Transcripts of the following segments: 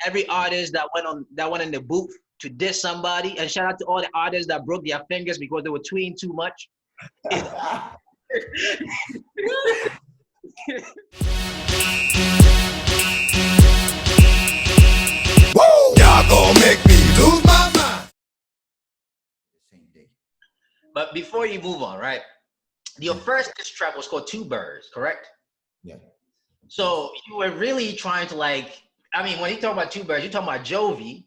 every artist that went in the booth to diss somebody, and shout out to all the artists that broke their fingers because they were tweeting too much. Woo! Y'all gonna make me lose my mind. The same day. But before you move on, right? Your first diss track was called Two Birds, correct? Yeah. So you were really trying to like, I mean, when you talk about Two Birds, you're talking about Jovi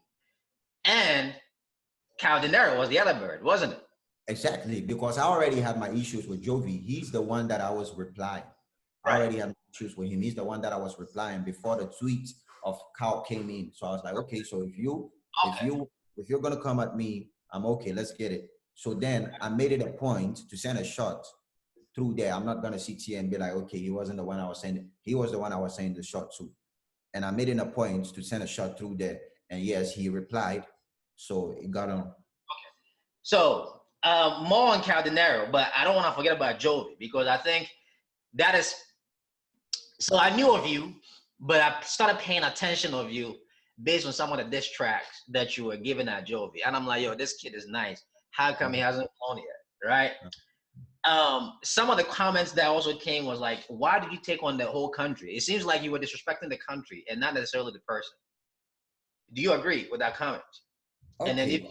and Kao Denero was the other bird, wasn't it? Exactly, because I already had my issues with Jovi. He's the one that I was replying. Right. I already had issues with him. He's the one that I was replying before the tweets of Kao came in. So I was like, okay, so if you're gonna come at me, I'm okay, let's get it. So then I made it a point to send a shot through there. I'm not gonna sit here and be like, okay, he wasn't the one I was saying. He was the one I was saying the shot to. And I made it a point to send a shot through there. And yes, he replied. So it got on. So more on Kao Denero, but I don't want to forget about Jovi because I think that is. So I knew of you, but I started paying attention of you based on some of the diss tracks that you were giving at Jovi, and I'm like, yo, this kid is nice. How come he hasn't flown yet, right? Some of the comments that also came was like, why did you take on the whole country? It seems like you were disrespecting the country and not necessarily the person. Do you agree with that comment? Okay. And then if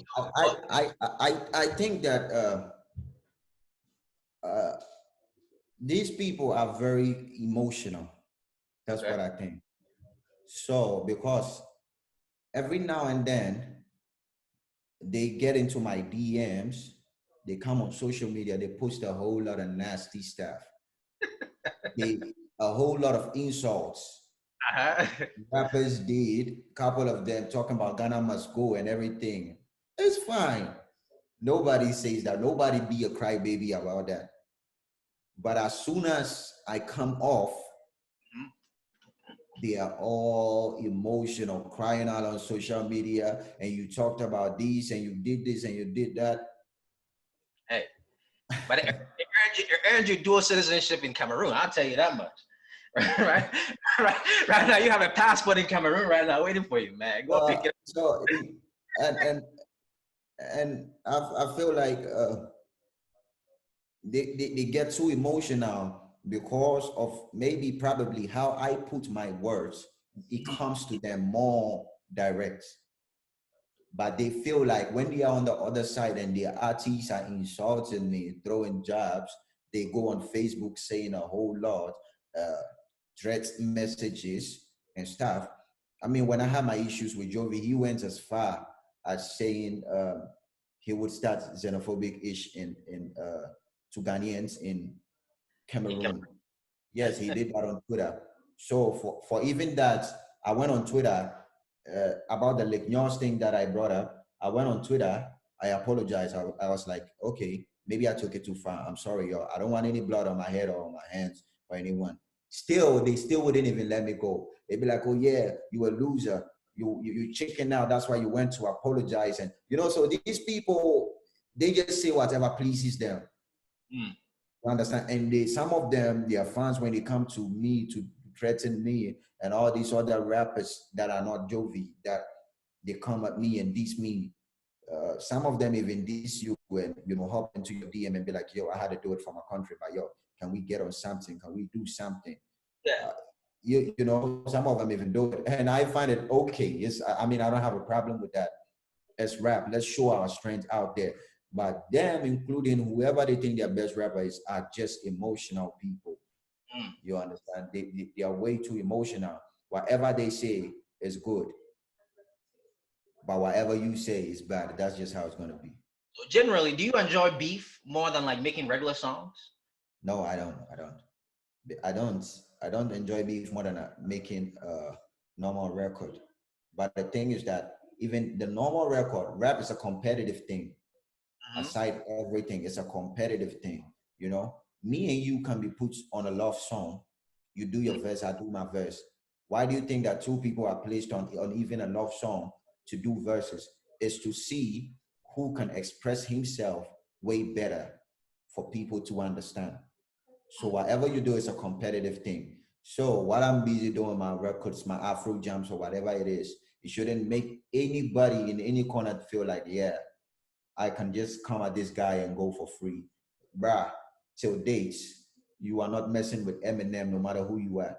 I think that these people are very emotional. That's what I think. So because every now and then they get into my DMs, they come on social media, they post a whole lot of nasty stuff. A whole lot of insults. Rappers did, couple of them talking about Ghana must go and everything. It's fine. Nobody says that. Nobody be a crybaby about that. But as soon as I come off, they are all emotional, crying out on social media. And you talked about this, and you did this, and you did that. Hey, but it earned you dual citizenship in Cameroon. I'll tell you that much. right now, you have a passport in Cameroon right now, waiting for you, man. Go pick it up. So, and I feel like they get too emotional because of maybe probably how I put my words. It comes to them more direct. But they feel like when they are on the other side and the artists are insulting me, throwing jabs, they go on Facebook saying a whole lot, threat messages and stuff. I mean, when I had my issues with Jovi, he went as far as saying he would start xenophobic-ish to Ghanaians in Cameroon. Yes, he did that on Twitter. So for even that, I went on Twitter about the Lake Nyos thing that I brought up. I went on Twitter. I apologized. I was like, okay, maybe I took it too far. I'm sorry, y'all. I don't want any blood on my head or on my hands or anyone. They still wouldn't even let me go. They'd be like, oh yeah, you a loser. You chicken out. That's why you went to apologize. And so these people, they just say whatever pleases them. You understand? And some of them, their fans, when they come to me to threaten me and all these other rappers that are not Jovi, that they come at me and diss me. Some of them even diss you and hop into your DM and be like, yo, I had to do it for my country, but yo, can we get on something? Can we do something? Some of them even do it. And I find it okay. I mean, I don't have a problem with that. Let's rap. Let's show our strength out there. But them, including whoever they think their best rapper is, are just emotional people. You understand? They are way too emotional. Whatever they say is good. But whatever you say is bad. That's just how it's going to be. So generally, do you enjoy beef more than like making regular songs? No, I don't. I don't enjoy beef more than making a normal record. But the thing is that even the normal record, rap is a competitive thing. Aside everything, it's a competitive thing. Me and you can be put on a love song. You do your verse, I do my verse. Why do you think that two people are placed on even a love song to do verses? Is to see who can express himself way better for people to understand. So whatever you do is a competitive thing. So while I'm busy doing my records, my Afro jams or whatever it is, It shouldn't make anybody in any corner feel like, yeah, I can just come at this guy and go for free. Bruh, till dates, you are not messing with Eminem no matter who you are.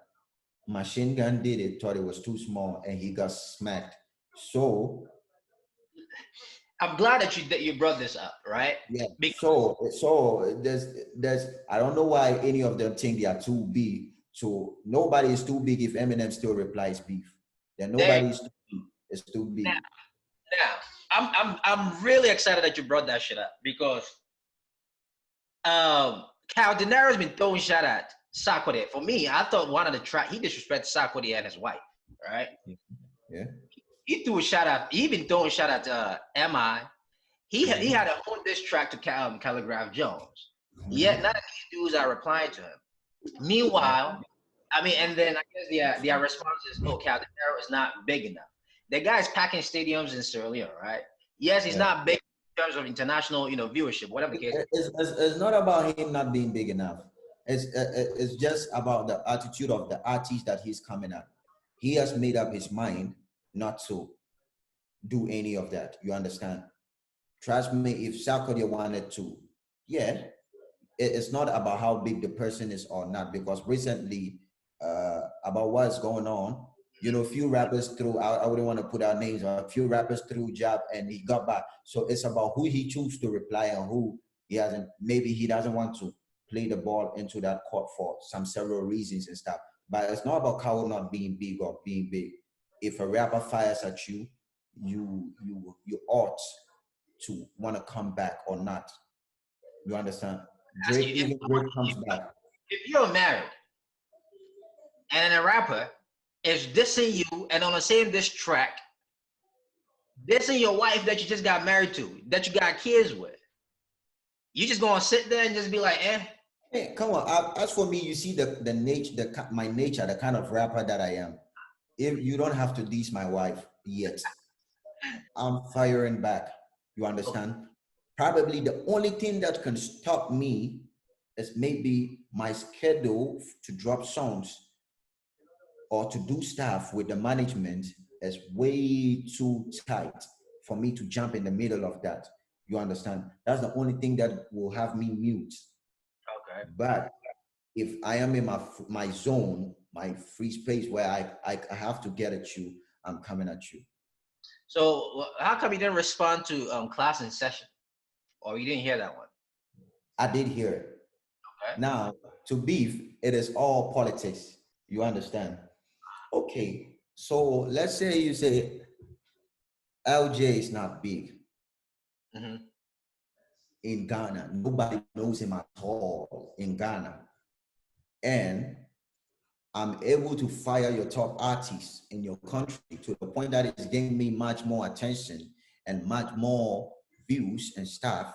Machine Gun did it, thought it was too small, and he got smacked. So I'm glad that you brought this up, right? yeah, Because so there's I don't know why any of them think they are too big. So nobody is too big if Eminem still replies beef. Then there nobody is too big. It's too now, big. now I'm really excited that you brought that shit up because Kao Denero's been throwing shot at Sarkodie. For me, I thought one of the track he disrespected Sarkodie and his wife, right? Yeah. He threw a shot at. He been throwing shot at Mi. He had a whole diss track to Calligraph Jones. Yet none of these dudes are replying to him. Meanwhile, I mean, and then I guess their response is, "Oh, Kao Denero is not big enough." The guy's packing stadiums in Sierra Leone, right? Yes, he's Yeah. not big in terms of international, viewership, whatever the case. It's not about him not being big enough. It's just about the attitude of the artist that he's coming at. He has made up his mind not to do any of that. You understand? Trust me, if Sarkodie wanted to, yeah, it's not about how big the person is or not, because recently, about what's going on, a few rappers threw, I wouldn't want to put out names, a few rappers threw jab and he got back. So it's about who he chooses to reply and who he hasn't. Maybe he doesn't want to play the ball into that court for some several reasons and stuff. But it's not about Kao not being big or being big. If a rapper fires at you, you ought to want to come back or not. You understand? Ask Drake, you even Drake comes back. if you're married and a rapper is dissing you and on the same diss track, dissing your wife that you just got married to, that you got kids with, you just gonna sit there and just be like, eh? Hey, come on. As for me, you see the nature, my nature, the kind of rapper that I am. If you don't have to diss my wife yet, I'm firing back. You understand? Probably the only thing that can stop me is maybe my schedule to drop songs or to do stuff with the management is way too tight for me to jump in the middle of that. You understand? That's the only thing that will have me mute. Okay. But if I am in my zone, my free space where I have to get at you, I'm coming at you. So how come you didn't respond to Class in Session, or you didn't hear that one? I did hear it. Okay. Now, to beef, it is all politics. You understand? Okay, so let's say you say LJ is not big Mm-hmm. in Ghana. Nobody knows him at all in Ghana. And I'm able to fire your top artists in your country to the point that it's giving me much more attention and much more views and stuff,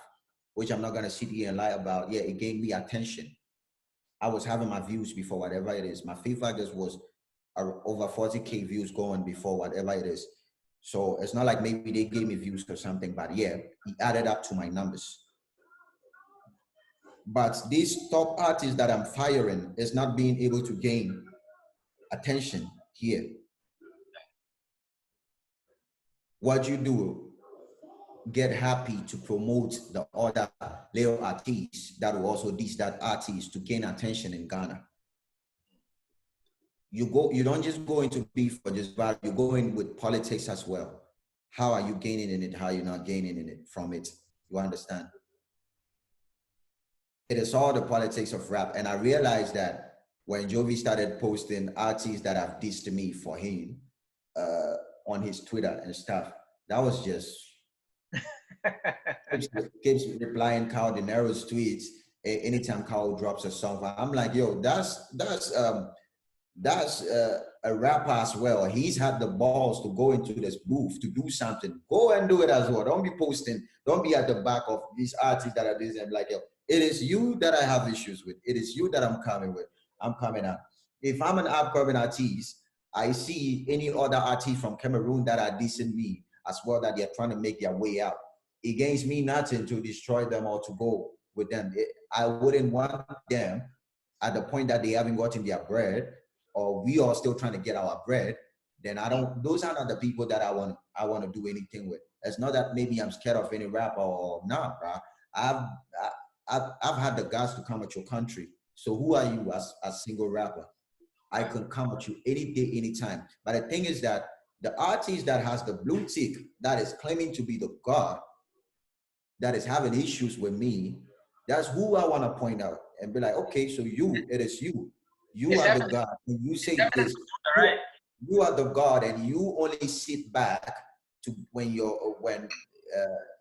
which I'm not going to sit here and lie about. Yeah, it gave me attention. I was having my views before whatever it is. My FIFA just was over 40K views going before whatever it is. So it's not like maybe they gave me views or something, but yeah, he added up to my numbers. But these top artists that I'm firing is not being able to gain attention here. What you do, get happy to promote the other little artists that will also diss that artist to gain attention in Ghana. You don't just go into beef for just value, you go in with politics as well. How are you gaining in it? How are you not gaining in it from it? You understand? It is all the politics of rap. And I realized that when Jovi started posting artists that have dissed me for him on his Twitter and stuff, that was just keeps replying Kao Denero's tweets anytime Kao drops a song. I'm like, yo, that's a rapper as well. He's had the balls to go into this booth to do something. Go and do it as well. Don't be posting. Don't be at the back of these artists that are this and like, yo, it is you that I have issues with. It is you that I'm coming with. I'm coming out. If I'm an upcoming artist, I see any other artist from Cameroon that are dissing me as well, that they're trying to make their way out. It gains me nothing to destroy them or to go with them. I wouldn't want them at the point that they haven't gotten their bread, or we are still trying to get our bread. then I don't. Those are not the people that I want to do anything with. It's not that maybe I'm scared of any rapper or not, bro. I've I've had the guts to come at your country. So who are you as a single rapper? I can come at you any day, anytime. But the thing is that the artist that has the blue tick, that is claiming to be the God, that is having issues with me, that's who I want to point out and be like, okay, so it is you. You It's are the evidence, God. And you it's say evidence, this. right? You are the God, and you only sit back to when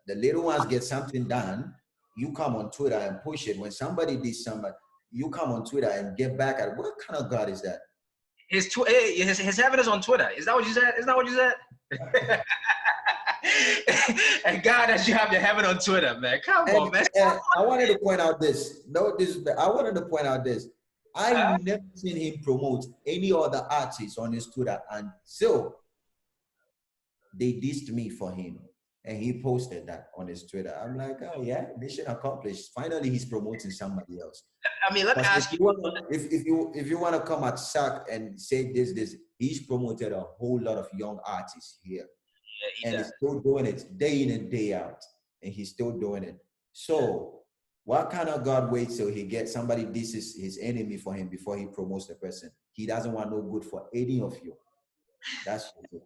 the little ones get something done, you come on Twitter and push it. When somebody did something, you come on Twitter and get back at it. What kind of God is that? His evidence on Twitter. Is that what you said? Is that what you said? And God, that you have your heaven on Twitter, man. Come on, man. I wanted to point out this. No, I wanted to point out this. I never seen him promote any other artist on his Twitter until they dissed me for him. And he posted that on his Twitter. I'm like, oh yeah, mission accomplished. Finally, he's promoting somebody else. I mean, let me ask you. If you want to come at Sack and say this, he's promoted a whole lot of young artists here. Yeah, and he's still doing it day in and day out. And he's still doing it. So what kind of God waits till he gets somebody disses his enemy for him before he promotes the person? He doesn't want no good for any of you. That's it.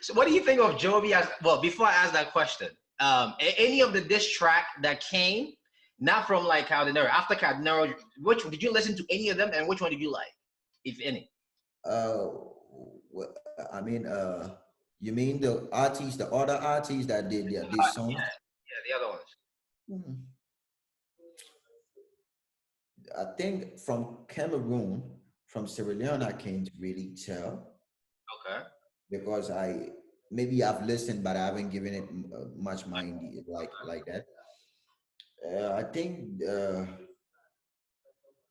So what do you think of Jovi as, well, before I ask that question, any of the diss track that came, not from like Kao Denero, after Kao Denero, which one, did you listen to any of them, and which one did you like, if any? I mean, you mean the artists, the other artists that did these songs? Yeah, the other ones. I think from Cameroon, from Sierra Leone, I can't really tell. Okay. Because maybe I've listened, but I haven't given it much mind like that. I think there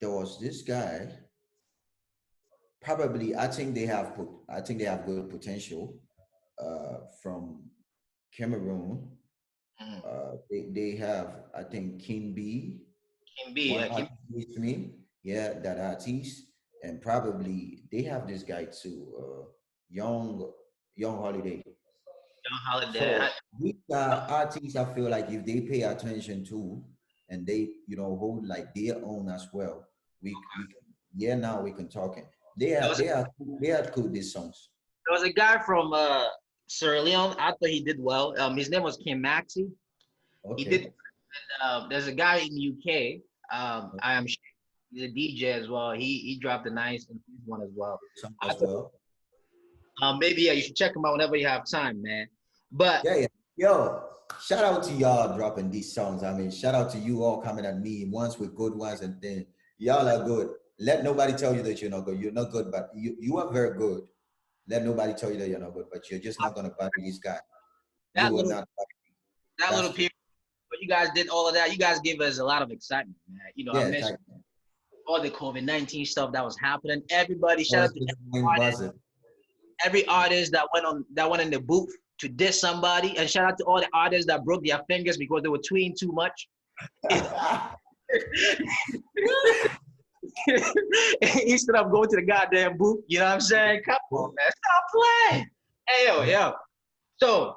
was this guy. Probably, I think they have good potential. From Cameroon, they have, I think, King B. King B, yeah, King with me, yeah, that artist, and probably they have this guy too, Young Holiday. Young Holiday. So these are artists I feel like if they pay attention to and they, hold like their own as well, now we can talk. They are cool, these songs. There was a guy from Sierra Leone. I thought he did well. His name was Kim Maxey. Okay. He did. There's a guy in the UK. I am sure he's a DJ as well. He dropped a nice one as well. Maybe you should check him out whenever you have time, man. But yeah. Yo, shout out to y'all dropping these songs. I mean, shout out to you all coming at me once with good ones, and then y'all are good. Let nobody tell you that you're not good. You're not good, but you are very good. Let nobody tell you that you're not good, but you're just not gonna bury this guy. That little period, but you guys did all of that. You guys gave us a lot of excitement, man. I mentioned all the COVID-19 stuff that was happening. Everybody, shout out to every artist that went in the booth to diss somebody, and shout out to all the artists that broke their fingers because they were tweeting too much. Instead of going to the goddamn booth, you know what I'm saying? Come on, man, stop playing. Hey, yo. So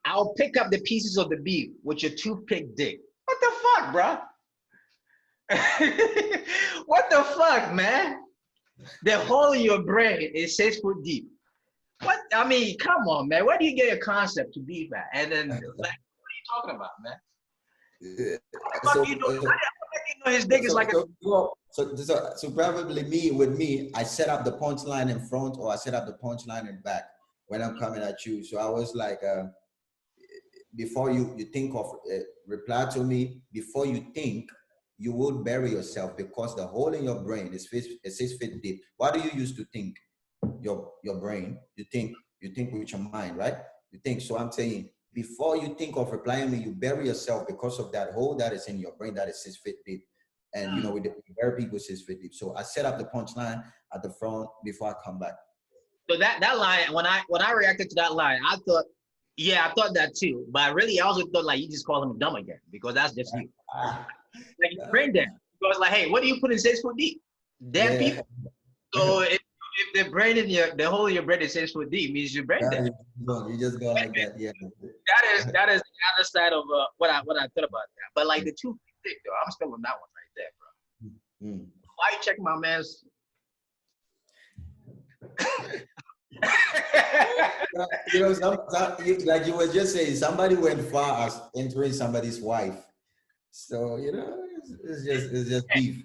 I'll pick up the pieces of the beef with your toothpick dick. What the fuck, bro? What the fuck, man? The hole in your brain is 6 foot deep. What? I mean, come on, man. Where do you get your concept to beef at? And then, like, what are you talking about, man? His dick is like so probably me, I set up the punchline in front, or I set up the punchline in back when I'm coming at you. So I was like, before you think of reply to me, before you think, you will bury yourself, because the hole in your brain is 6 feet deep. What do you use to think? Your brain. You think with your mind, right? You think. So I'm saying, before you think of replying me, you bury yourself because of that hole that is in your brain that is 6 feet deep. And we bury people 6 feet deep. So I set up the punchline at the front before I come back. So that line, when I reacted to that line, I thought that too. But really, I also thought like you just call him dumb again, because that's just you. Like you brain dead. Because like, hey, what do you put in 6 foot deep? Dead people. So if if the brain in the whole of your brain is 6 foot deep, means your brain dead. You just go like that, yeah. That is the other side of what I thought about that. But like the 2 feet thick though, I'm still on that one right there, bro. Mm. Why you checking my man's? Like you were just saying, somebody went far as entering somebody's wife. So it's just beef.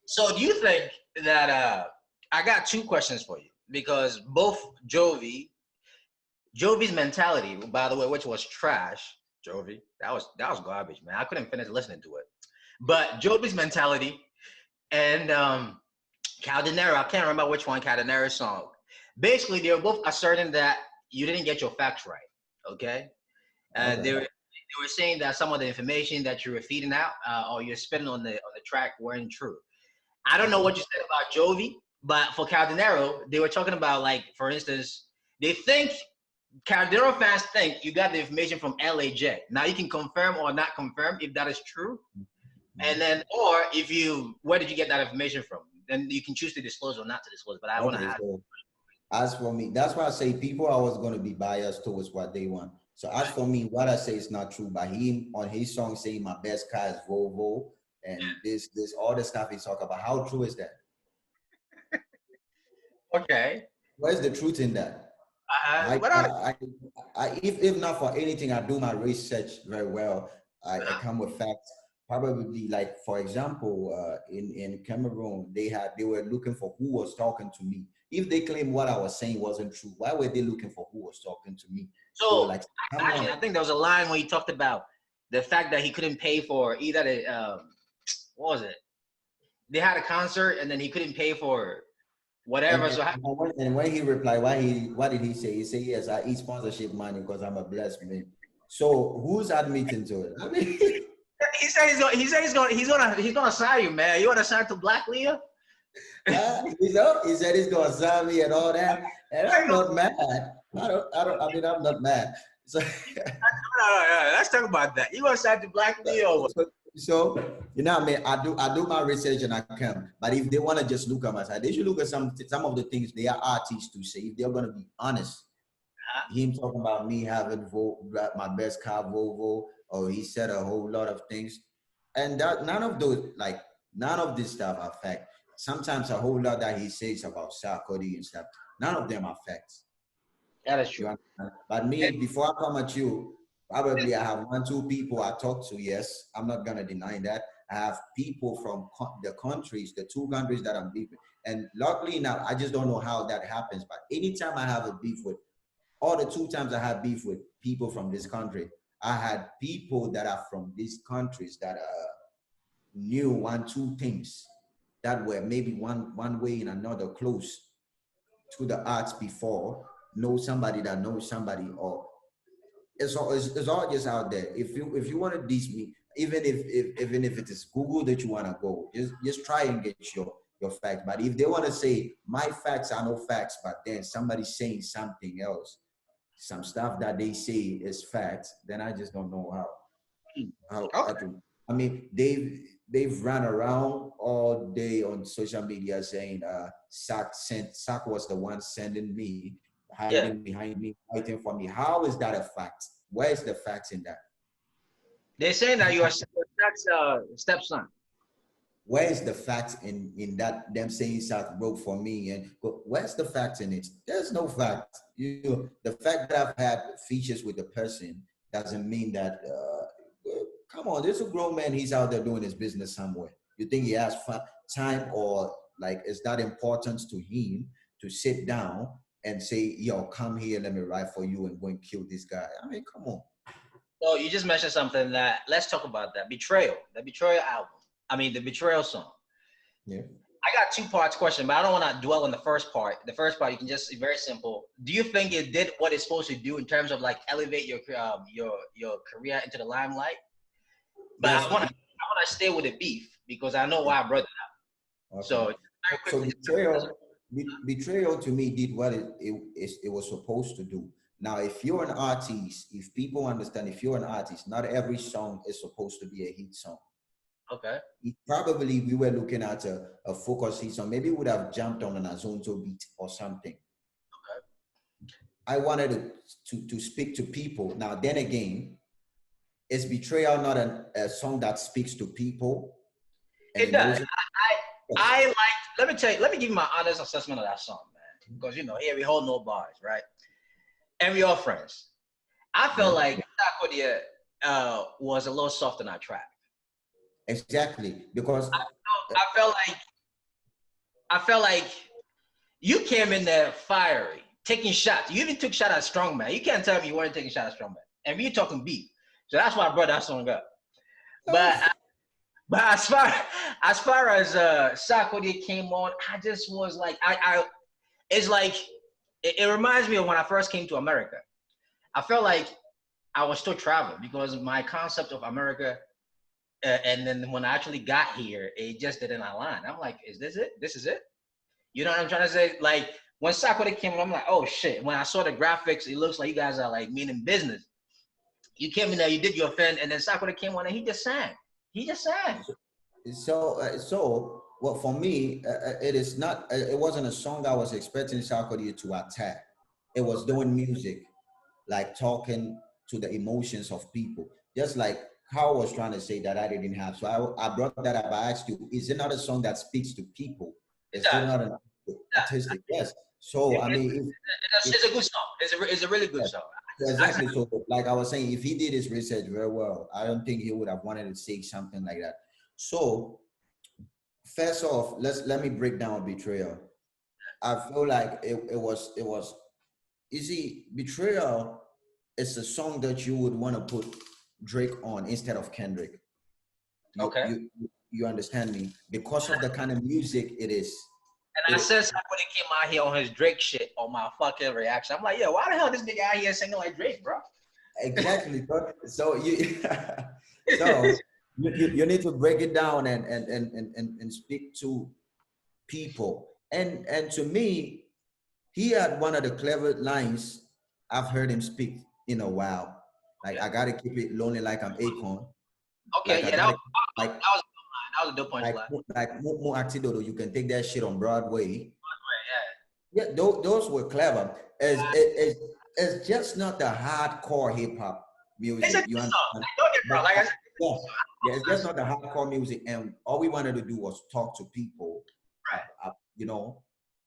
So do you think that I got 2 questions for you because both Jovi's mentality, by the way, which was trash, Jovi, that was garbage, man. I couldn't finish listening to it. But Jovi's mentality and Kao Denero, I can't remember which one Kao Denero's song. Basically, they were both asserting that you didn't get your facts right. Okay, Okay. they were saying that some of the information that you were feeding out or you're spitting on the track weren't true. I don't know what you said about Jovi, but for Kao Denero, they were talking about, like, for instance, they think Kao Denero fans think you got the information from LAJ. Now you can confirm or not confirm if that is true, and then or if where did you get that information from? Then you can choose to disclose or not to disclose. But I want to Okay, ask. so as for me, that's why I say people are always going to be biased towards what they want. So as for me, what I say is not true. But him on his song saying my best car is Volvo and this all the stuff he talk about, how true is that? Okay. Where's the truth in that? What are If not for anything, I do my research very well. I come with facts. Probably, like for example, in Cameroon, they were looking for who was talking to me. If they claim what I was saying wasn't true, why were they looking for who was talking to me? They were so? like, Actually, I think there was a line where he talked about the fact that he couldn't pay for either the what was it? They had a concert and then he couldn't pay for and, whatever. and, So and when he replied, what did he say? He said, yes, I eat sponsorship money because I'm a blessed man. So who's admitting to it? I mean, he's gonna sign you, man. You want to sign to Black Leah? he said he's gonna sign me and all that, and I'm not mad. I mean, I'm not mad. So, No. Let's talk about that. You want to sign to Black Leah? so I mean, I do my research and I come. But if they want to just look at my side, they should look at some of the things they are artists to say. If they're gonna be honest, him talking about me having my best car Volvo, or he said a whole lot of things, and that none of this stuff are fact. Sometimes a whole lot that he says about Sarkozy and stuff, none of them are facts. That is true. But me, before I come at you, probably I have 1, 2 people I talk to. Yes, I'm not gonna deny that. I have people from the countries, the 2 countries that I'm beefing, and luckily enough, I just don't know how that happens. But anytime I have a beef with, all the 2 times I had beef with people from this country, I had people that are from these countries that knew 1, 2 things that were maybe one way and another close to the arts before, know somebody that knows somebody, or it's all just out there. If you want to diss me, even if it is Google that you want to go, just try and get your facts. But if they want to say my facts are no facts, but then somebody's saying something else, some stuff that they say is facts, then I just don't know how to. I mean, they've run around all day on social media saying Sack was the one sending me, hiding behind me, fighting for me. How is that a fact? Where is the facts in that? They're saying that you are Sack's stepson. Where is the fact in that them saying Sack wrote for me? And where's the fact in it? There's no fact. The fact that I've had features with the person doesn't mean that. Come on, there's a grown man. He's out there doing his business somewhere. You think he has time, or like is that important to him to sit down and say, "Yo, come here, let me write for you and go and kill this guy"? I mean, come on. So you just mentioned something that let's talk about that Betrayal, the Betrayal album. I mean, the Betrayal song. Yeah. I got 2 parts question, but I don't want to dwell on the first part. The first part, you can just very simple. Do you think it did what it's supposed to do in terms of like elevate your career into the limelight? But Yes. I want to stay with the beef because I know why I brought it up. Okay. So betrayal to me did what it was supposed to do. Now, if you're an artist, if people understand, if you're an artist, not every song is supposed to be a hit song. Okay. Probably we were looking at a focus hit song. Maybe we would have jumped on an Azonto beat or something. I wanted to speak to people. Now, then again, is Betrayal not a song that speaks to people and It does. emotions? I like. Let me tell you. Let me give you my honest assessment of that song, man. Because here we hold no bars, right? And we all friends. I felt Yeah, like Sakodia was a little soft on that track. exactly. Because I felt like you came in there fiery, taking shots. You even took shot at Strongman. You can't tell me you weren't taking shot at Strongman. And we talking beef. So that's why I brought that song up. But as far as Sarkodie came on, I just was like, it's like it reminds me of when I first came to America. I felt like I was still traveling because my concept of America, and then when I actually got here, it just didn't align. I'm like, is this it? This is it? You know what I'm trying to say? Like when Sarkodie came on, I'm like, oh shit. When I saw the graphics, it looks like you guys are like meaning business. You came in there, you did your thing, and then Sarkodie came on and he just sang. He just sang. So well, for me, it is not. It wasn't a song I was expecting Sarkodie to attack. It was doing music, like talking to the emotions of people, just like Carl was trying to say that I didn't have. So I brought that up. I asked you, is it not a song that speaks to people? It Is it does. not an artistic? Yes. So I mean, It's a good song. It's a really good yes. song. So exactly. So like I was saying, if he did his research very well, I don't think he would have wanted to say something like that. So first off, let me break down Betrayal. I feel like it was you see, Betrayal is a song that you would want to put Drake on instead of Kendrick. You Okay. you you understand me? Because of the kind of music it is. And I It said something when he came out here on his Drake shit on my fucking reaction. I'm like, yeah, why the hell this nigga out here singing like Drake, bro? exactly. So you so you need to break it down and speak to people. And to me, he had one of the clever lines I've heard him speak in a while. Like I gotta keep it lonely like I'm Akon. Okay, Like I yeah, gotta like that was a dope punchline. Mo Actidodo, you can take that shit on Broadway. Yeah. Yeah, those were clever. It's just not the hardcore hip hop It's a music. good You song. understand? Like, don't get me But wrong. Like I said, yeah, yeah, it's just not the hardcore music. And all we wanted to do was talk to people, right. you know,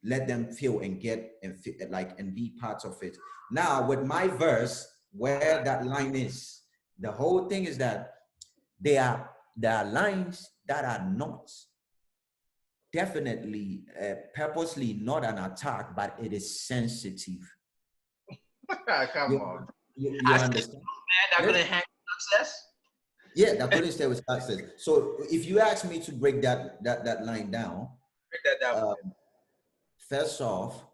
let them feel and get and feel, like and be parts of it. Now with my verse, where that line is, the whole thing is that there are lines that are not definitely purposely not an attack, but it is sensitive. Come You, on. you I said, understand? man, that Yes. couldn't handle success. Yeah, that couldn't stay with success. So if you ask me to break that line down, Break that down for uh, me. first off,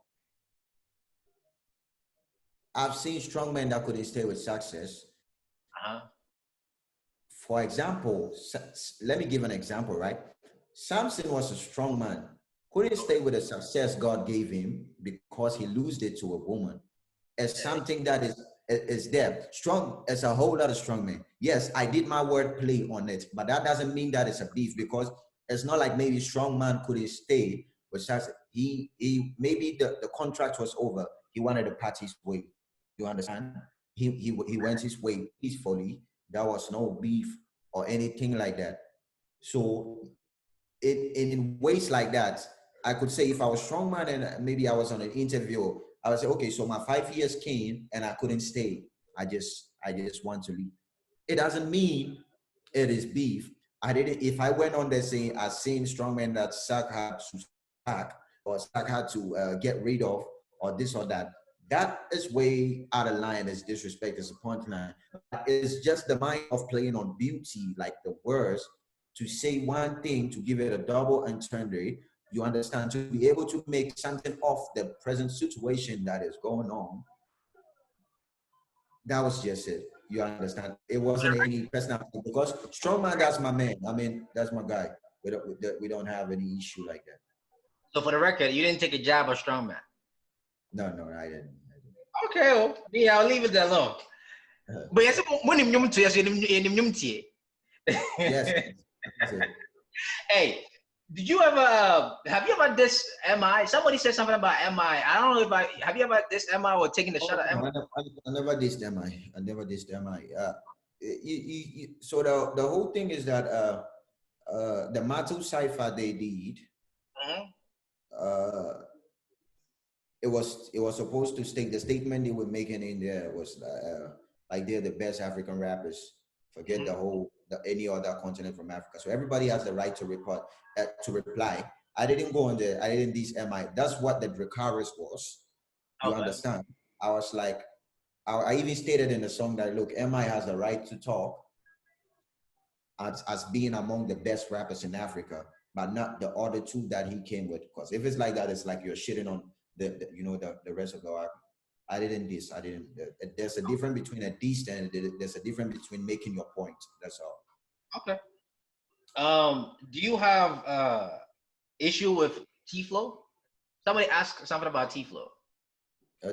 I've seen strong men that couldn't stay with success. Uh-huh. For example, let me give an example, right? Samson was a strong man, couldn't stay with the success God gave him because he lost it to a woman. As something that is there. Strong as a whole lot of strong men. Yes, I did my word play on it, but that doesn't mean that it's a beef because it's not like maybe strong man couldn't stay with success. He maybe the contract was over. He wanted to part his way. You understand? He went his way peacefully. There was no beef or anything like that. So in ways like that, I could say if I was strongman and maybe I was on an interview, I would say, okay, so my 5 years came and I couldn't stay. I just want to leave. It doesn't mean it is beef. I didn't. If I went on there saying I seen strongman that Sack had to sack or Sack had to get rid of or this or that, that is way out of line. It's disrespect. It's a punchline. It's just the mind of playing on beauty, like the words to say one thing to give it a double entendre. You understand, to be able to make something of the present situation that is going on. That was just it. You understand? It wasn't any personal because strongman, that's my man. I mean, that's my guy. We don't have any issue like that. So for the record, you didn't take a job of strongman. No, I didn't. Okay, well, yeah, I'll leave it there alone. Uh, But yes, when you to yes, you yes, That's it. Hey, did you ever have you ever dissed MI? Somebody said something about MI. I don't know if I have you ever dissed MI or taking the shot Oh, at no, MI? I never dissed MI. I never dissed MI. So the whole thing is that the Matu cipher they did, Mhm. uh, it was supposed to state the statement they were making in there was like they're the best African rappers. Forget Mhm. the whole any other continent from Africa. So everybody has the right to report to reply. I didn't go on there. I didn't these MI. That's what the Dracarys was. You Okay. understand? I was like, I even stated in the song that look, MI has the right to talk as being among the best rappers in Africa, but not the other two that he came with. Because if it's like that, it's like you're shitting on the rest of the army. I didn't diss. I didn't. There's a difference between a diss and there's a difference between making your point. That's all. Okay. Do you have issue with T Flow? Somebody asked something about T Flow.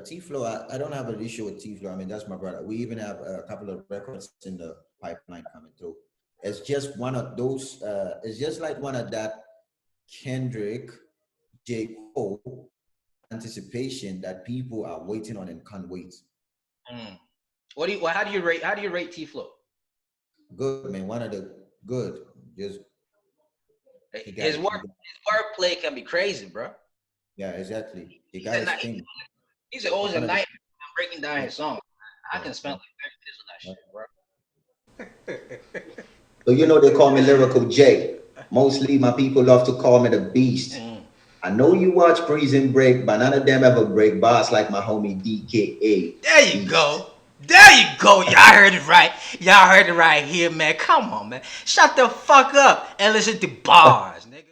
T-Flow, I don't have an issue with T-Flow. I mean, that's my brother. We even have a couple of records in the pipeline coming through. It's just one of those. It's just like one of that Kendrick, J. Cole anticipation that people are waiting on and can't wait. Mm. What do you? Well, how do you rate T Flow? Good man, one of the good. Just he got His it. work his wordplay can be crazy, bro. Yeah, exactly. He He's got a his night. thing. He's always a One of the night breaking down yeah, his song. I yeah, can spend yeah. like 30 minutes on that Yeah. shit, bro. So you know they call me Lyrical J. Mostly my people love to call me the Beast. Mm. I know you watch Prison Break, but none of them ever break bars like my homie DKA There you Beast. go. There you go. Y'all heard it right. Y'all heard it right here, man. Come on, man. Shut the fuck up and listen to bars, nigga.